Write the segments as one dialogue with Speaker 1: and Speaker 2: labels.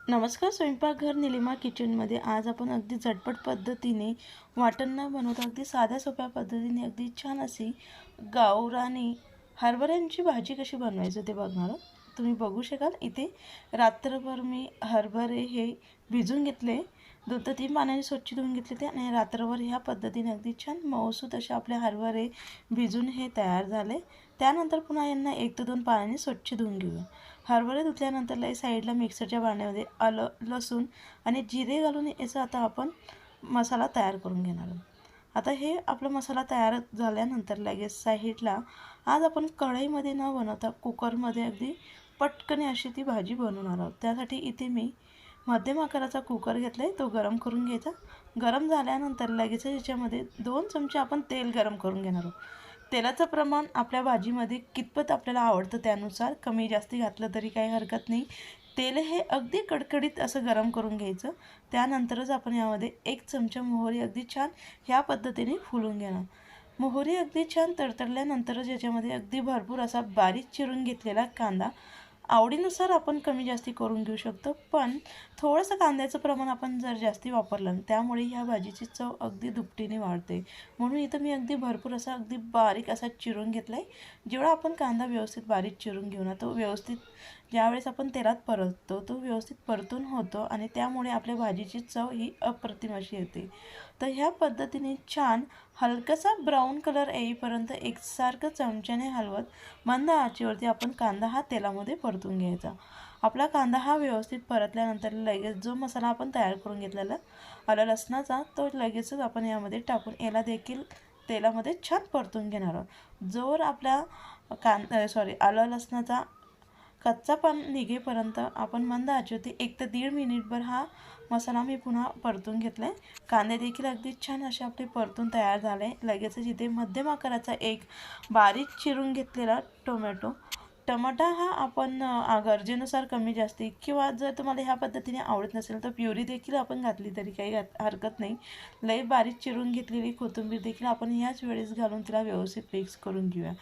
Speaker 1: नमस्कार. स्वयंपाकघर निलिमा किचनमध्ये आज आपण अगदी झटपट पद्धतीने वाटण न बनवता अगदी साध्या सोप्या पद्धतीने अगदी छान अशी गावरानी हरभऱ्यांची भाजी कशी बनवायची ते बघणार आहोत. तुम्ही बघू शकाल इथे रात्रभर मी हरभरे हे भिजून घेतले, 2 ते 3 पाण्याने स्वच्छ धुवून घेतले ते आणि रात्रभर ह्या पद्धतीने अगदी छान मऊसूत असे आपले हरभरे भिजून हे तयार झाले. त्यानंतर पुन्हा यांना 1 ते 2 पाण्याने स्वच्छ धुवून घेऊया. हरभरे धुतल्यानंतर साईडला मिक्सरच्या भांड्यामध्ये आलं, लसूण आणि जिरे घालून याचा आता आपण मसाला तयार करून घेणार आहोत. आता हे आपला मसाला तयार झाल्यानंतर लगेच साईडला आज आपण कढईमध्ये न बनवता कुकरमध्ये अगदी पटकन अशी ती भाजी बनवणार आहोत. त्यासाठी इथे मी मध्यम आकाराचा कुकर घेतला आहे, तो गरम करून घ्यायचा. गरम झाल्यानंतर लगेच याच्यामध्ये 2 चमचे आपण तेल गरम करून घेणार आहोत. तेलाचं प्रमाण आपल्या भाजीमध्ये कितपत आपल्याला आवडतं त्यानुसार कमी जास्ती घातलं तरी काही हरकत नाही. तेल हे अगदी कडकडीत असं गरम करून घ्यायचं. त्यानंतरच आपण यामध्ये 1 चमचा मोहरी अगदी छान ह्या पद्धतीने फुलून घेणार. मोहरी अगदी छान तडतडल्यानंतरच याच्यामध्ये अगदी भरपूर असा बारीक चिरून घेतलेला कांदा, आवडीनुसार आपण कमी जास्ती करून घेऊ शकतो, पण थोडंसं कांद्याचं प्रमाण आपण जर जास्ती वापरलं त्यामुळे ह्या भाजीची चव अगदी दुपटीने वाढते. म्हणून इथं मी अगदी भरपूर असा अगदी बारीक असा चिरून घेतला आहे. जेवढा आपण कांदा व्यवस्थित बारीक चिरून घेऊ ना, तो व्यवस्थित ज्यावेळेस आपण तेलात परततो तो व्यवस्थित परतून होतो आणि त्यामुळे आपल्या भाजीची चव ही अप्रतिम अशी येते. तर ह्या पद्धतीने छान हलकासा ब्राऊन कलर येईपर्यंत एकसारखं चमच्याने हलवत मंद आचेवरती आपण कांदा हा तेलामध्ये परतून घ्यायचा. आपला कांदा हा व्यवस्थित परतल्यानंतर लगेच जो मसाला आपण तयार करून घेतलेला आलं लसणाचा तो लगेचच आपण यामध्ये टाकून याला देखील तेलामध्ये छान परतून घेणार आहोत. जोर आपला आलं लसणाचा कच्चा पान निघेपर्यंत आपण मंद आचेवरती 1 ते 1.5 मिनिटभर हा मसाला मी पुन्हा परतून घेतला आहे. कांदे देखील अगदी छान असे आपले परतून तयार झाले. लगेचच इथे मध्यम आकाराचा एक बारीक चिरून घेतलेला टमाटा हा आपण गरजेनुसार कमी जास्ती किंवा जर तुम्हाला ह्या पद्धतीने आवडत नसेल तर प्युरी देखील आपण घातली तरी काही हरकत नाही. लई बारीक चिरून घेतलेली कोथिंबीर देखील आपण ह्याच वेळेस घालून तिला व्यवस्थित मिक्स करून घेऊया.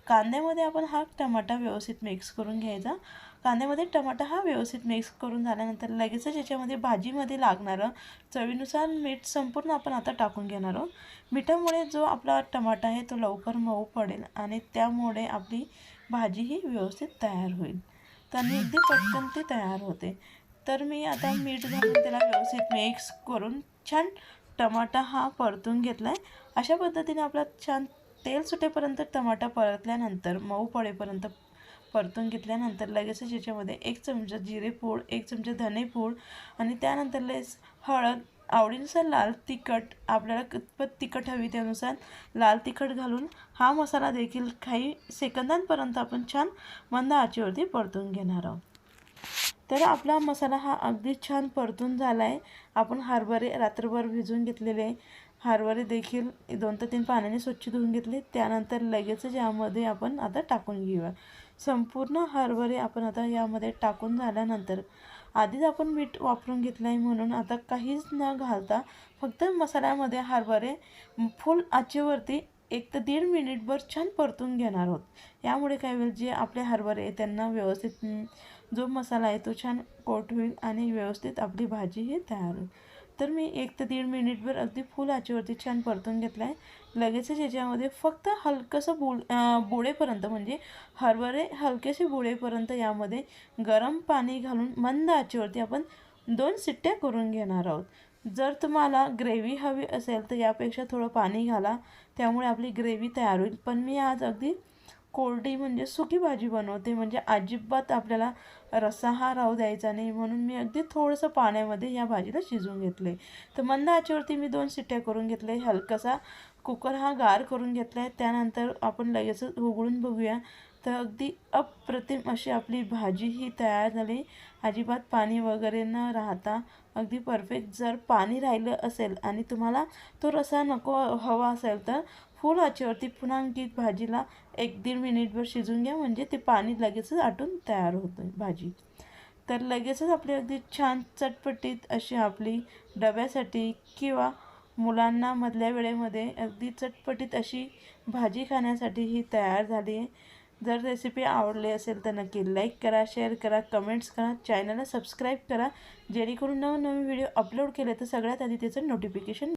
Speaker 1: कांद्यामध्ये आपण हा टमाटा व्यवस्थित मिक्स करून घ्यायचा. कांद्यामध्ये टमाटा हा व्यवस्थित मिक्स करून झाल्यानंतर लगेचच याच्यामध्ये भाजीमध्ये लागणारं चवीनुसार मीठ संपूर्ण आपण आता टाकून घेणार आहोत. मिठामुळे जो आपला टमाटा आहे तो लवकर मऊ पडेल आणि त्यामुळे आपली भाजी ही व्यवस्थित तयार होईल. तर अगदी पटकन ती तयार होते. तर मी आता मीठ घालून त्याला व्यवस्थित मिक्स करून छान टमाटा हा परतून घेतला आहे. अशा पद्धतीने आपला छान तेल सुटेपर्यंत टमाटा परतल्यानंतर मऊ पडेपर्यंत परतून घेतल्यानंतर लगेचच याच्यामध्ये 1 चमचा जिरेपूड, 1 चमचा धनेपूड आणि त्यानंतर हळद, आवडीनुसार लाल तिखट, आपल्याला कितपत तिखट हवी त्यानुसार लाल तिखट घालून हा मसाला देखील काही सेकंदांपर्यंत आपण छान मंद आचेवरती परतून घेणार आहोत. तर आपला मसाला हा अगदी छान परतून झाला आहे. आपण हरभरे रात्रभर भिजून घेतलेले हरभरे देखील 2 ते 3 पाण्याने स्वच्छ धुवून घेतले. त्यानंतर लगेचच यामध्ये आपण आता टाकून घेऊया. संपूर्ण हरभरे आपण आता यामध्ये टाकून झाल्यानंतर आधीच आपण मीठ वापरून घेतलं आहे म्हणून आता काहीच न घालता फक्त मसाल्यामध्ये हरभरे फुल आचेवरती 1 ते 1.5 मिनिटभर छान परतून घेणार आहोत. यामुळे काय होईल, जे आपले हरभरे आहे त्यांना व्यवस्थित जो मसाला आहे तो छान कोट होईल आणि व्यवस्थित आपली भाजी ही तयार होईल. तर मी 1 ते 1.5 मिनिटभर अगदी फुल आचेवरती छान परतून घेतला आहे. लगेचच याच्यामध्ये फक्त हलकंसं बुडेपर्यंत म्हणजे हरभरे हलकेसे बुडेपर्यंत यामध्ये गरम पाणी घालून मंद आचेवरती आपण 2 शिट्ट्या करून घेणार आहोत. जर तुम्हाला ग्रेव्ही हवी असेल तर यापेक्षा थोडं पाणी घाला, त्यामुळे आपली ग्रेव्ही तयार होईल. पण मी आज अगदी कोरडी म्हणजे सुकी भाजी बनवते, म्हणजे अजिबात आपल्याला रस्सा हा राहू द्यायचा नाही, म्हणून मी अगदी थोडंसं पाण्यामध्ये या भाजीला शिजवून घेतले. तर मंद आचेवरती मी 2 शिट्ट्या करून घेतले. हलकासा कुकर हा गार करून घेतला आहे. त्यानंतर आपण लगेचच उघडून बघूया तर अगदी अप्रतिम अशी आपली भाजी ही तयार झाली. अजिबात पाणी वगैरे न राहता अगदी परफेक्ट. जर पाणी राहिलं असेल आणि तुम्हाला तो रस्सा नको हवा असेल तर फुल आचेवरती पुन्हा आणखी भाजीला 1 ते 1.5 मिनिटभर शिजून घ्या, म्हणजे ते पाणी लगेचच आटून तयार होतं भाजी. तर लगेचच आपली अगदी छान चटपटीत अशी आपली डब्यासाठी किंवा मुलांना मधल्या वेळेमध्ये अगदी चटपटीत अशी भाजी खाण्यासाठी ही तयार झाली आहे. जर रेसिपी आवडली असेल तर नक्की लाईक करा, शेअर करा, कमेंट्स करा, चॅनलला सबस्क्राईब करा, जेणेकरून नवनवीन व्हिडिओ अपलोड केले तर सगळ्यात आधी त्याचं नोटिफिकेशन